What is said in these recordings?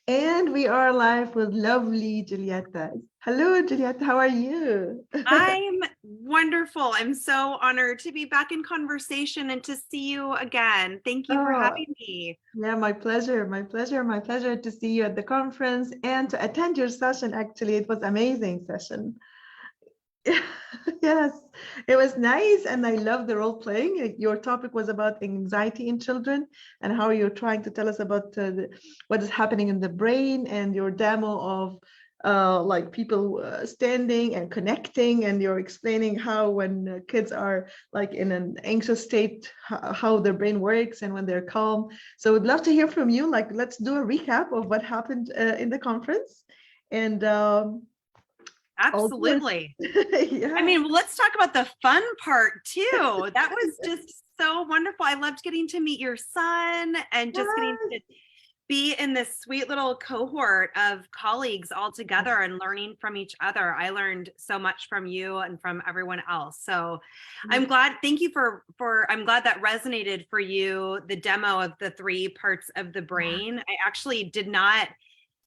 And we are live with lovely Julietta. Hello, Julietta. How are you? I'm wonderful. I'm so honored to be back in conversation and to see you again. Thank you for Oh, having me. yeah, my pleasure. My pleasure. My pleasure to see you at the conference and to attend your session. Actually, it was amazing session. Yes, it was nice, and I love the role playing. Your topic was about anxiety in children and how you're trying to tell us about what is happening in the brain, and your demo of like people standing and connecting, and you're explaining how when kids are like in an anxious state, how their brain works, and when they're calm. So we'd love to hear from you. Like, let's do a recap of what happened in the conference, and all yours. Absolutely. I Yeah. mean, let's talk about the fun part too. That was just so wonderful. I loved getting to meet your son and just getting to be in this sweet little cohort of colleagues all together and learning from each other. I learned so much from you and from everyone else. So I'm glad, thank you I'm glad that resonated for you, the demo of the three parts of the brain. I actually did not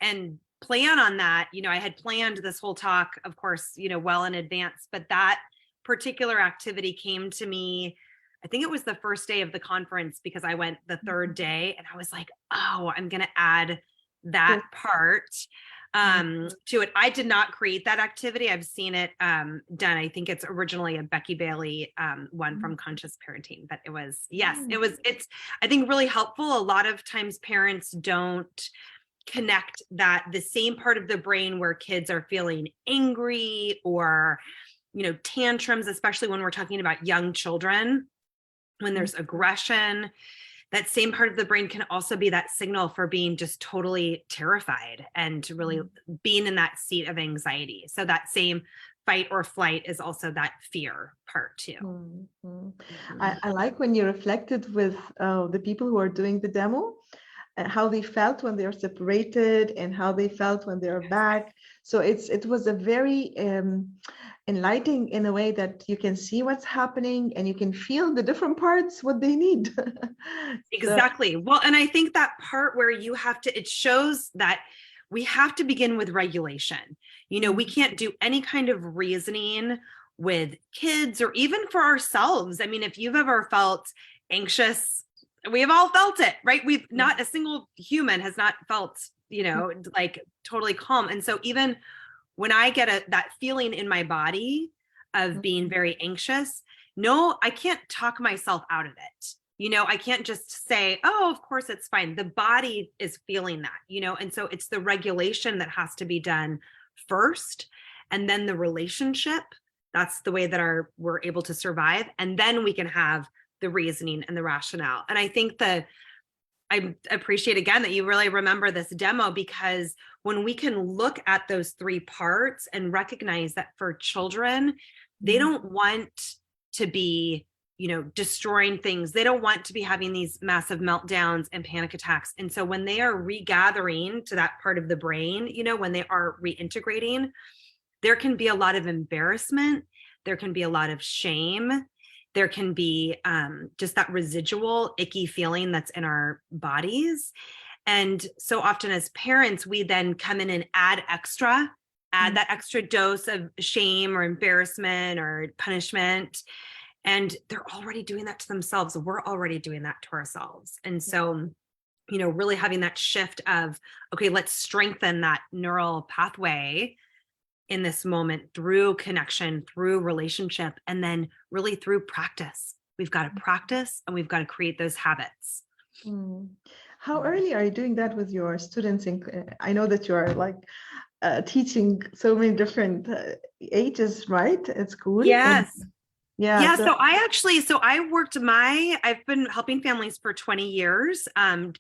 and plan on that. I had planned this whole talk, of course, well in advance, but that particular activity came to me. I think it was the first day of the conference because I went the third day and I was like, oh, I'm going to add that part to it. I did not create that activity. I've seen it done. I think it's originally a Becky Bailey one from Conscious Parenting, but it's, I think, really helpful. A lot of times parents don't connect that the same part of the brain where kids are feeling angry or, tantrums, especially when we're talking about young children, when there's aggression, that same part of the brain can also be that signal for being just totally terrified and really being in that seat of anxiety. So that same fight or flight is also that fear part too. I like when you reflected with the people who are doing the demo, how they felt when they're separated and how they felt when they're back. So it was a very enlightening in a way that you can see what's happening and you can feel the different parts what they need. So, Exactly. Well, and I think that part where it shows that we have to begin with regulation. We can't do any kind of reasoning with kids or even for ourselves. I mean, if you've ever felt anxious, we've all felt it, right? Not a single human has not felt, like totally calm. And so even when I get that feeling in my body of being very anxious, no, I can't talk myself out of it. I can't just say, oh, of course it's fine. The body is feeling that, and so it's the regulation that has to be done first. And then the relationship, that's the way that we're able to survive. And then we can have the reasoning and the rationale. And I think I appreciate again that you really remember this demo, because when we can look at those three parts and recognize that for children, they don't want to be, destroying things. They don't want to be having these massive meltdowns and panic attacks. And so when they are regathering to that part of the brain, when they are reintegrating, there can be a lot of embarrassment. There can be a lot of shame. There can be just that residual icky feeling that's in our bodies. And so often as parents, we then come in and add that extra dose of shame or embarrassment or punishment. And they're already doing that to themselves. We're already doing that to ourselves. And so, really having that shift of, okay, let's strengthen that neural pathway in this moment through connection, through relationship, and then really through practice. We've got to practice and we've got to create those habits. How early are you doing that with your students? I know that you are like teaching so many different ages, right, at school? Yes. Yeah. Yeah. So, I've been helping families for 20 years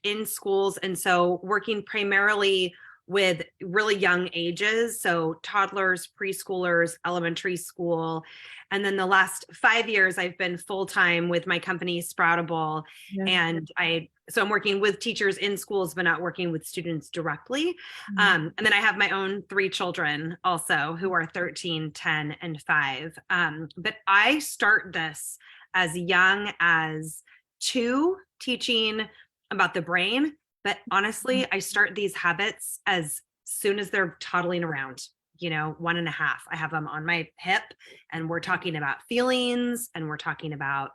in schools. And so working primarily with really young ages. So toddlers, preschoolers, elementary school. And then the last 5 years, I've been full-time with my company Sproutable. And so I'm working with teachers in schools, but not working with students directly. And then I have my own 3 children also who are 13, 10, and 5. But I start this as young as 2, teaching about the brain But honestly, I start these habits as soon as they're toddling around, 1.5. I have them on my hip, and we're talking about feelings, and we're talking about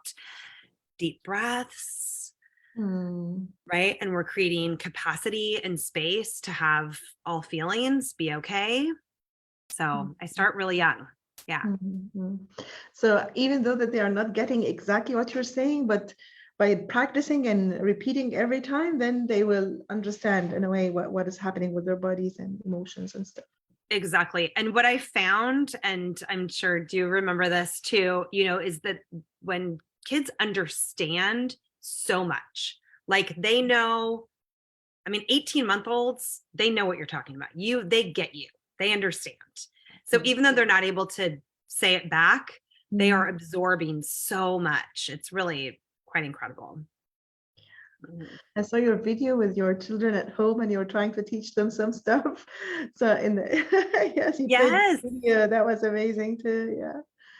deep breaths, right? And we're creating capacity and space to have all feelings be okay. So I start really young. Yeah. So even though that they are not getting exactly what you're saying, but by practicing and repeating every time, then they will understand in a way what is happening with their bodies and emotions and stuff. Exactly. And what I found, and I'm sure, do you remember this too, is that when kids understand so much, like they know, 18-month-olds, they know what you're talking about. They get you, they understand. So even though they're not able to say it back, they are absorbing so much. It's really quite incredible. I saw your video with your children at home and you were trying to teach them some stuff. So yes, you played the video. That was amazing too. Yeah.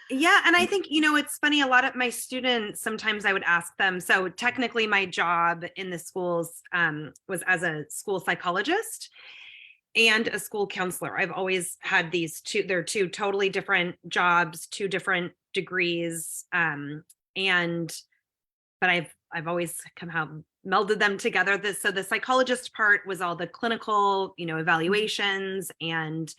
Yeah. And I think, it's funny, a lot of my students, sometimes I would ask them. So technically my job in the schools was as a school psychologist and a school counselor. I've always had they're two totally different jobs, two different degrees. But I've always somehow melded them together. So the psychologist part was all the clinical, evaluations and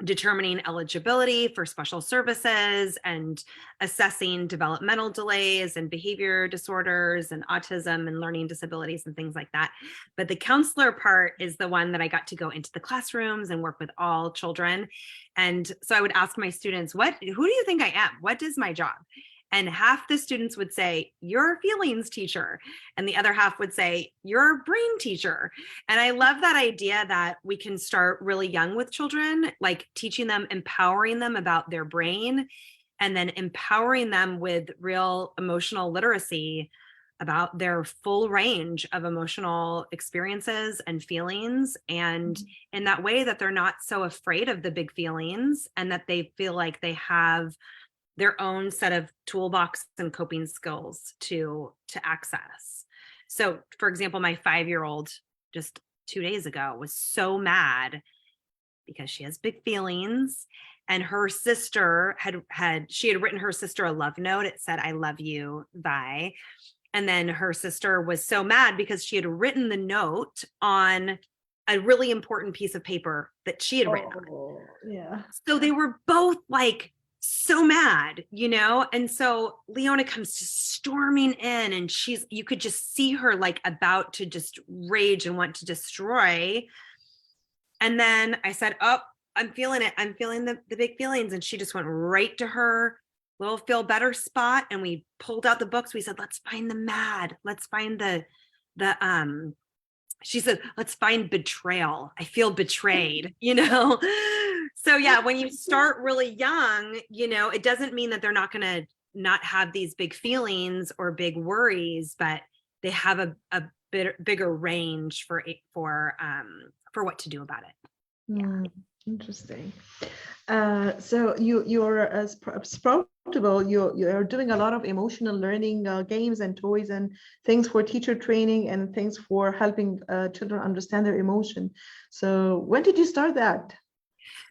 determining eligibility for special services and assessing developmental delays and behavior disorders and autism and learning disabilities and things like that. But the counselor part is the one that I got to go into the classrooms and work with all children. And so I would ask my students, who do you think I am? What is my job? And half the students would say, you're a feelings teacher. And the other half would say, you're a brain teacher. And I love that idea that we can start really young with children, like teaching them, empowering them about their brain, and then empowering them with real emotional literacy about their full range of emotional experiences and feelings. And in that way that they're not so afraid of the big feelings, and that they feel like they have their own set of toolbox and coping skills to access. So for example, my 5-year-old just 2 days ago was so mad because she has big feelings, and her sister she had written her sister a love note. It said, I love you, Vi. And then her sister was so mad because she had written the note on a really important piece of paper that she had written on. Yeah. So they were both like so mad, and so Leona comes just storming in, and you could just see her like about to just rage and want to destroy. And then I said, oh, I'm feeling it. I'm feeling the big feelings. And she just went right to her little feel better spot. And we pulled out the books. We said, let's find the mad. Let's find she said, let's find betrayal. I feel betrayed, So yeah, when you start really young, it doesn't mean that they're not going to not have these big feelings or big worries, but they have a bigger range for what to do about it. Yeah. Interesting. So you're as approachable. You're doing a lot of emotional learning games and toys and things for teacher training and things for helping children understand their emotion. So when did you start that?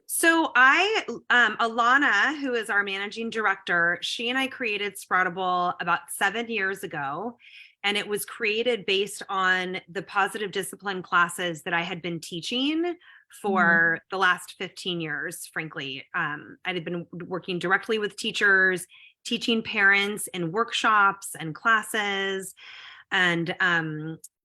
So Alana, who is our managing director, she and I created Sproutable about 7 years ago. And it was created based on the positive discipline classes that I had been teaching for the last 15 years, frankly. I had been working directly with teachers, teaching parents in workshops and classes, and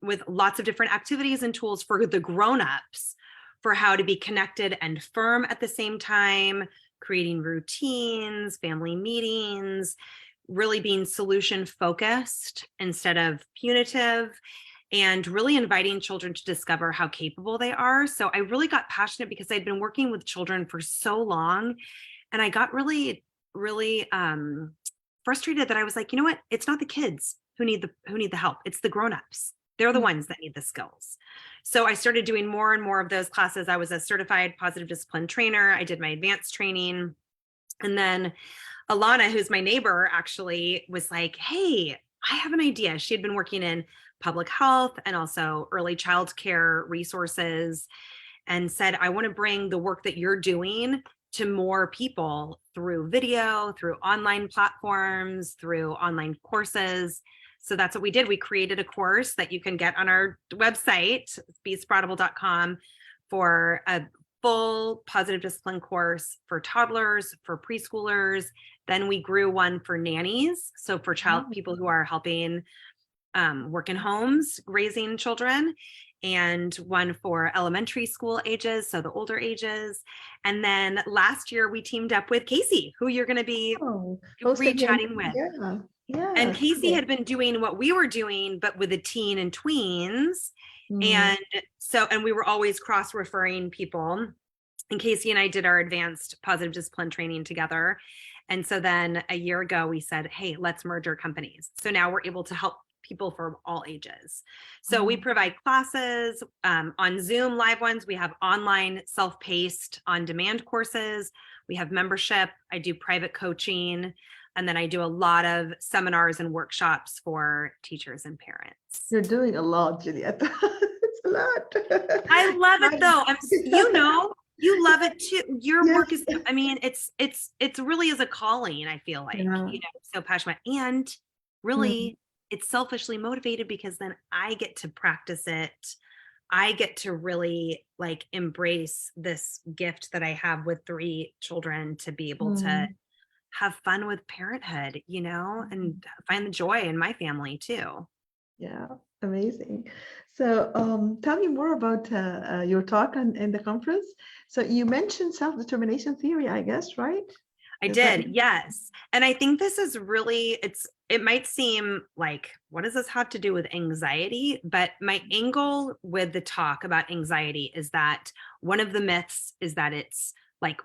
with lots of different activities and tools for the grown-ups for how to be connected and firm at the same time, creating routines, family meetings, really being solution focused instead of punitive, and really inviting children to discover how capable they are. So I really got passionate because I'd been working with children for so long, and I got really, really frustrated that I was like, you know what? It's not the kids who need the help. It's the grownups. They're the ones that need the skills. So I started doing more and more of those classes. I was a certified positive discipline trainer. I did my advanced training. And then Alana, who's my neighbor, actually was like, hey, I have an idea. She had been working in public health and also early child care resources, and said, I want to bring the work that you're doing to more people through video, through online platforms, through online courses. So that's what we did. We created a course that you can get on our website, besproutable.com, for a full positive discipline course for toddlers, for preschoolers. Then we grew one for nannies. So for people who are helping work in homes, raising children, and one for elementary school ages, so the older ages. And then last year we teamed up with Casey, who you're going to be re-chatting with. Yeah. Yeah. And Casey had been doing what we were doing, but with the teen and tweens. And we were always cross-referring people. And Casey and I did our advanced positive discipline training together. And so then a year ago, we said, hey, let's merge our companies. So now we're able to help people from all ages. So we provide classes on Zoom, live ones. We have online self-paced on-demand courses. We have membership. I do private coaching. And then I do a lot of seminars and workshops for teachers and parents. You're doing a lot, Julietta. It's a lot. I love it though. You love it too. Your work is, I mean, it's really is a calling, I feel like, so passionate. And really, it's selfishly motivated because then I get to practice it. I get to really like embrace this gift that I have with 3 children to be able to have fun with parenthood, and find the joy in my family too. Yeah, amazing. So tell me more about your talk and the conference. So you mentioned self-determination theory, I guess, right? I did, yes. And I think this is really, it might seem like, what does this have to do with anxiety? But my angle with the talk about anxiety is that one of the myths is that it's like,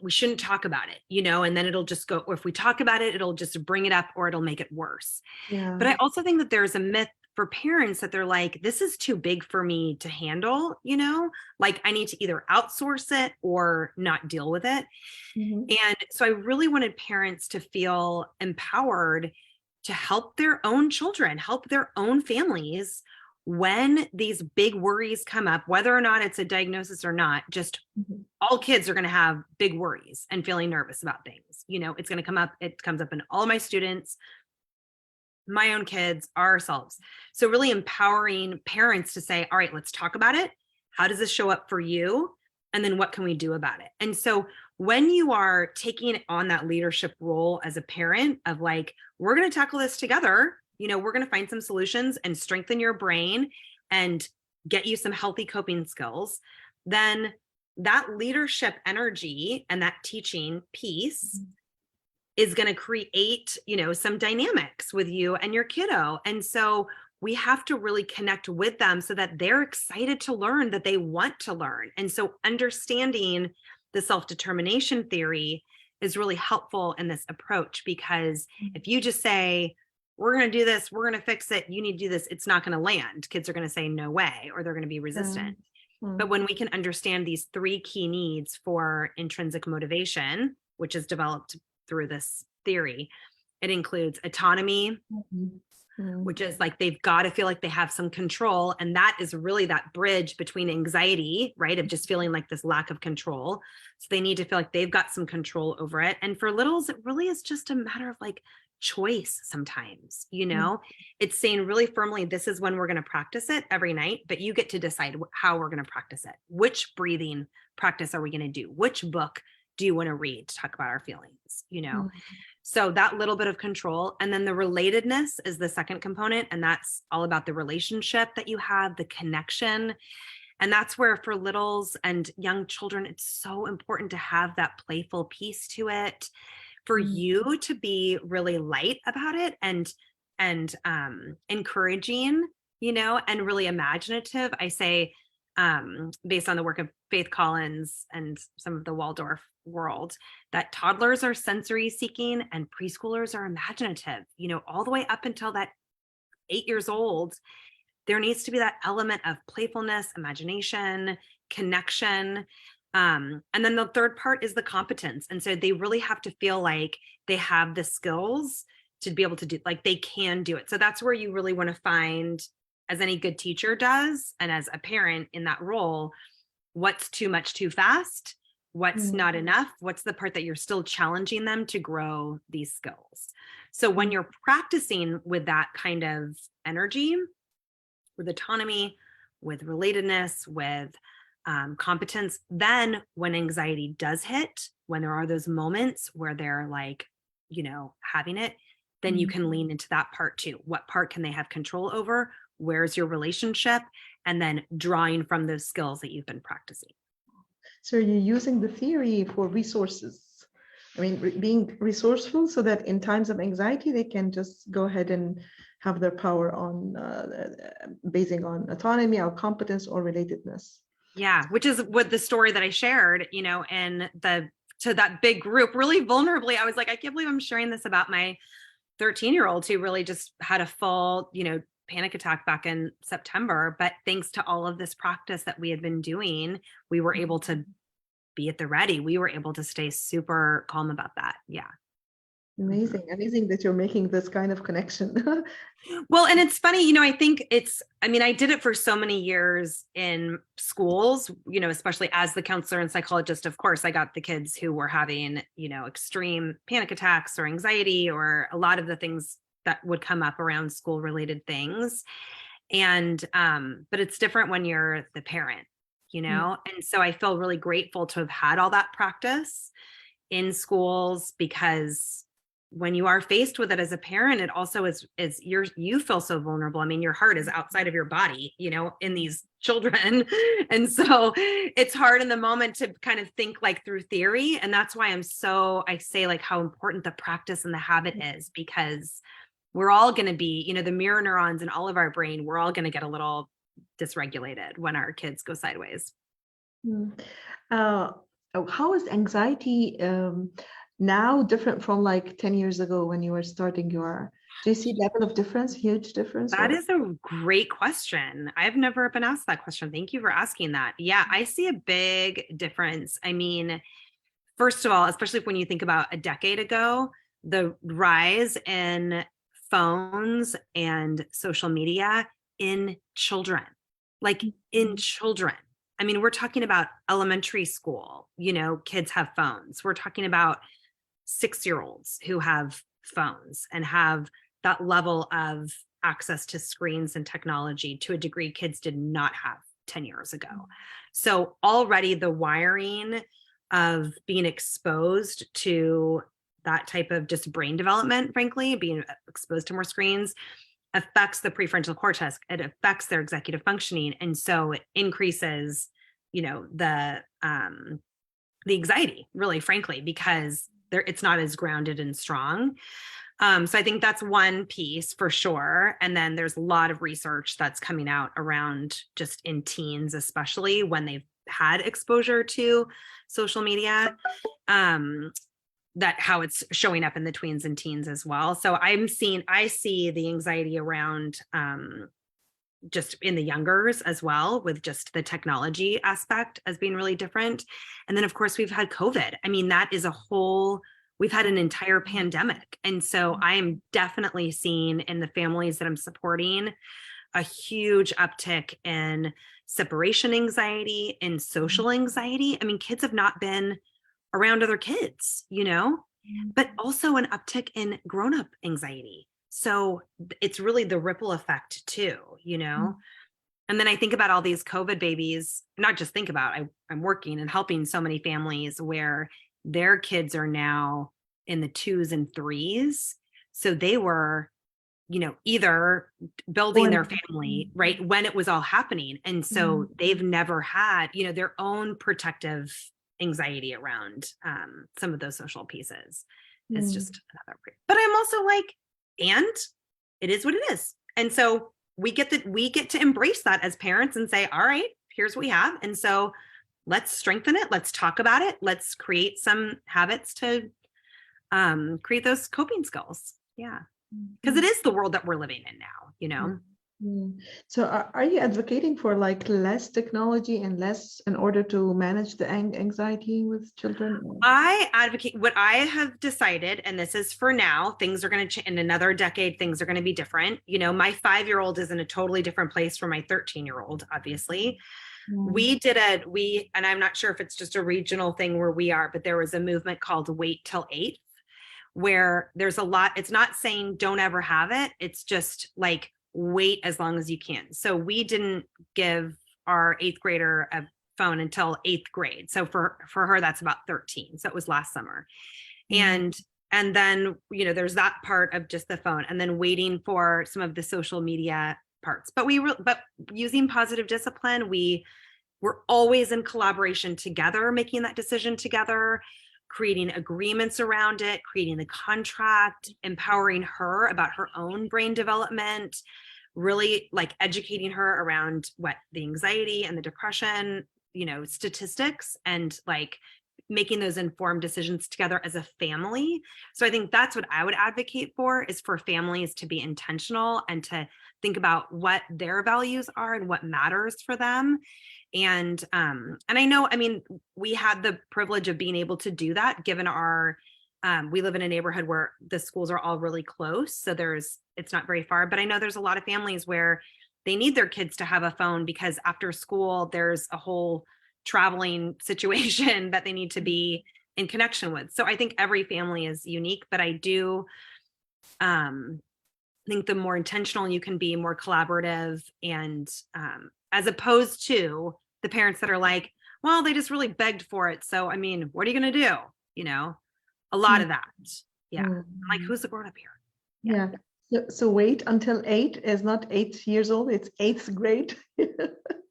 we shouldn't talk about it, and then it'll just go, or if we talk about it, it'll just bring it up or it'll make it worse. Yeah. But I also think that there's a myth for parents that they're like, this is too big for me to handle, like I need to either outsource it or not deal with it. And so I really wanted parents to feel empowered to help their own children, help their own families when these big worries come up, whether or not it's a diagnosis or not. Just all kids are going to have big worries and feeling nervous about things. It's going to come up. It comes up in all my students, my own kids, ourselves. So really empowering parents to say, all right, let's talk about it. How does this show up for you? And then what can we do about it? And so when you are taking on that leadership role as a parent of like, we're going to tackle this together, we're going to find some solutions and strengthen your brain and get you some healthy coping skills, then that leadership energy and that teaching piece is going to create, some dynamics with you and your kiddo. And so we have to really connect with them so that they're excited to learn, that they want to learn. And so understanding the self-determination theory is really helpful in this approach, because if you just say, we're going to do this, we're going to fix it, you need to do this, it's not going to land. Kids are going to say no way, or they're going to be resistant. But when we can understand these 3 key needs for intrinsic motivation, which is developed through this theory, it includes autonomy, which is like they've got to feel like they have some control. And that is really that bridge between anxiety, right, of just feeling like this lack of control. So they need to feel like they've got some control over it. And for littles, it really is just a matter of like choice sometimes, it's saying really firmly, this is when we're going to practice it every night, but you get to decide how we're going to practice it. Which breathing practice are we going to do? Which book do you want to read to talk about our feelings, So that little bit of control. And then the relatedness is the second component. And that's all about the relationship that you have, the connection. And that's where for littles and young children, it's so important to have that playful piece to it, for you to be really light about it and encouraging, and really imaginative. I say, based on the work of Faith Collins and some of the Waldorf world, that toddlers are sensory seeking and preschoolers are imaginative, all the way up until that 8 years old. There needs to be that element of playfulness, imagination, connection. And then the third part is the competence. And so they really have to feel like they have the skills to be able to do, like they can do it. So that's where you really want to find, as any good teacher does, and as a parent in that role, what's too much too fast, what's not enough, what's the part that you're still challenging them to grow these skills. So when you're practicing with that kind of energy, with autonomy, with relatedness, with competence, then when anxiety does hit, when there are those moments where they're like, you know, having it, then you can lean into that part too. What part can they have control over? Where's your relationship? And then drawing from those skills that you've been practicing. So you're using the theory for resources. I mean, being resourceful so that in times of anxiety, they can just go ahead and have their power on basing on autonomy or competence or relatedness. Yeah, which is what the story that I shared, you know, and to that big group, really vulnerably, I was like, I can't believe I'm sharing this about my 13-year-old who really just had a full, you know, panic attack back in September. But thanks to all of this practice that we had been doing, we were able to be at the ready. We were able to stay super calm about that. Yeah. Amazing that you're making this kind of connection. Well, and it's funny, you know, I think I mean, I did it for so many years in schools, you know, especially as the counselor and psychologist. Of course, I got the kids who were having, you know, extreme panic attacks or anxiety or a lot of the things that would come up around school related things. And, but it's different when you're the parent, you know? And so I feel really grateful to have had all that practice in schools, because when you are faced with it as a parent, it also is you feel so vulnerable. I mean, your heart is outside of your body, you know, in these children. And so it's hard in the moment to kind of think like through theory. And that's why I say like how important the practice and the habit is, because we're all going to be, you know, the mirror neurons in all of our brain, we're all going to get a little dysregulated when our kids go sideways. How is anxiety now different from like 10 years ago when you were starting do you see level of difference, huge difference? That is a great question. I've never been asked that question. Thank you for asking that. Yeah, I see a big difference. I mean, first of all, especially when you think about a decade ago, the rise in phones and social media in children, like in children. I mean, we're talking about elementary school, you know, kids have phones. We're talking about 6-year-olds who have phones and have that level of access to screens and technology to a degree kids did not have 10 years ago. So already the wiring of being exposed to that type of just brain development, frankly, being exposed to more screens affects the prefrontal cortex. It affects their executive functioning. And so it increases, you know, the anxiety, really, frankly, because it's not as grounded and strong. So I think that's one piece for sure. And then there's a lot of research that's coming out around just in teens, especially when they've had exposure to social media, that how it's showing up in the tweens and teens as well. So I see the anxiety around just in the youngers as well, with just the technology aspect as being really different. And then of course we've had COVID. I mean, that is we've had an entire pandemic. And so I am definitely seeing in the families that I'm supporting a huge uptick in separation anxiety and social anxiety. I mean, kids have not been around other kids, you know, but also an uptick in grown-up anxiety. So it's really the ripple effect too, you know? And then I think about all these COVID babies, not just think about, I'm working and helping so many families where their kids are now in the 2s and 3s. So they were, you know, either building their family, right, when it was all happening. And so they've never had, you know, their own protective anxiety around some of those social pieces. It's just another, but I'm also like, and it is what it is. And so we get to embrace that as parents and say, all right, here's what we have. And so let's strengthen it. Let's talk about it. Let's create some habits to create those coping skills. Yeah. Because it is the world that we're living in now, you know? Mm. So are you advocating for like less technology and less in order to manage the anxiety with children? I advocate what I have decided, and this is for now, things are going to change in another decade, things are going to be different. You know, my 5-year-old is in a totally different place from my 13-year-old, obviously. Mm. And I'm not sure if it's just a regional thing where we are, but there was a movement called Wait Till Eighth, where there's a lot, it's not saying don't ever have it. It's just like wait as long as you can. So we didn't give our 8th grader a phone until 8th grade. So for her, that's about 13. So it was last summer. Mm. And then, you know, there's that part of just the phone and then waiting for some of the social media parts. But but using positive discipline, we're always in collaboration together, making that decision together, creating agreements around it, creating the contract, empowering her about her own brain development, really like educating her around what the anxiety and the depression, you know, statistics, and like making those informed decisions together as a family. So I think that's what I would advocate for, is for families to be intentional and to think about what their values are and what matters for them. And I know, I mean, we had the privilege of being able to do that given our we live in a neighborhood where the schools are all really close, so it's not very far. But I know there's a lot of families where they need their kids to have a phone because after school there's a whole traveling situation that they need to be in connection with. So I think every family is unique, but I do think the more intentional you can be, more collaborative, and as opposed to the parents that are like, well, they just really begged for it, so I mean, what are you going to do? You know, a lot Mm. of that. Yeah. I'm like, who's the grown up here? Yeah. So wait until 8 is not 8 years old, it's 8th grade.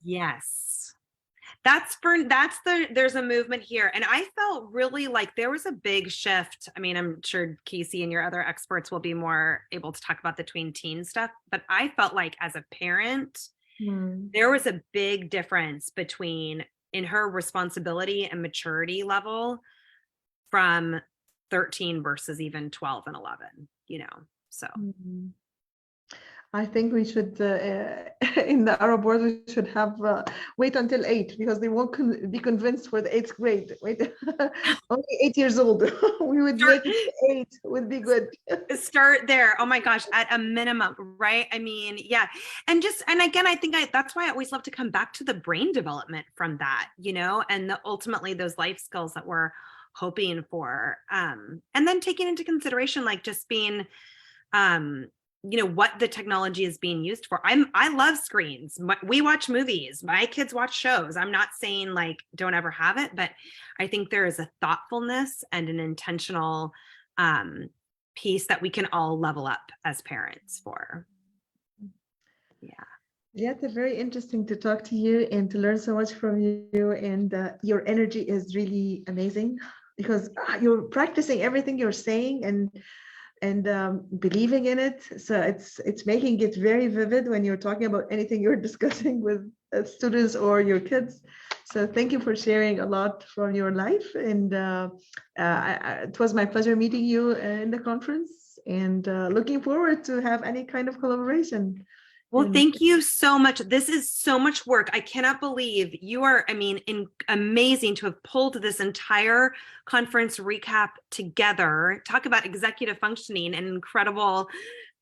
Yes. There's a movement here. And I felt really like there was a big shift. I mean, I'm sure Casey and your other experts will be more able to talk about the tween teen stuff, but I felt like as a parent, Mm. there was a big difference between in her responsibility and maturity level from 13 versus even 12 and 11, you know, so. Mhm. I think we should, in the Arab world, we should have wait until 8 because they won't be convinced for the 8th grade. Wait, only 8 years old. We would Start, make it 8 would be good. start there. Oh my gosh, at a minimum, right? I mean, yeah. And again, I think that's why I always love to come back to the brain development from that, you know, and ultimately those life skills that we're hoping for. And then taking into consideration, like just being, you know, what the technology is being used for. I love screens. We watch movies. My kids watch shows. I'm not saying like don't ever have it, but I think there is a thoughtfulness and an intentional piece that we can all level up as parents for. Yeah. Yeah, it's very interesting to talk to you and to learn so much from you. And your energy is really amazing because you're practicing everything you're saying and believing in it. So it's making it very vivid when you're talking about anything you're discussing with students or your kids. So thank you for sharing a lot from your life. And it was my pleasure meeting you in the conference and looking forward to have any kind of collaboration. Well, thank you so much. This is so much work. I cannot believe you are, I mean, amazing to have pulled this entire conference recap together. Talk about executive functioning and incredible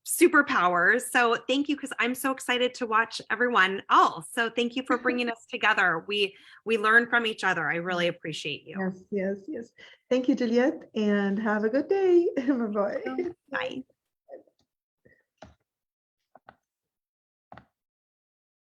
superpowers. So thank you, because I'm so excited to watch everyone else. So thank you for bringing us together. We learn from each other. I really appreciate you. Yes, yes, yes. Thank you, Juliette, and have a good day. Bye-bye. Bye.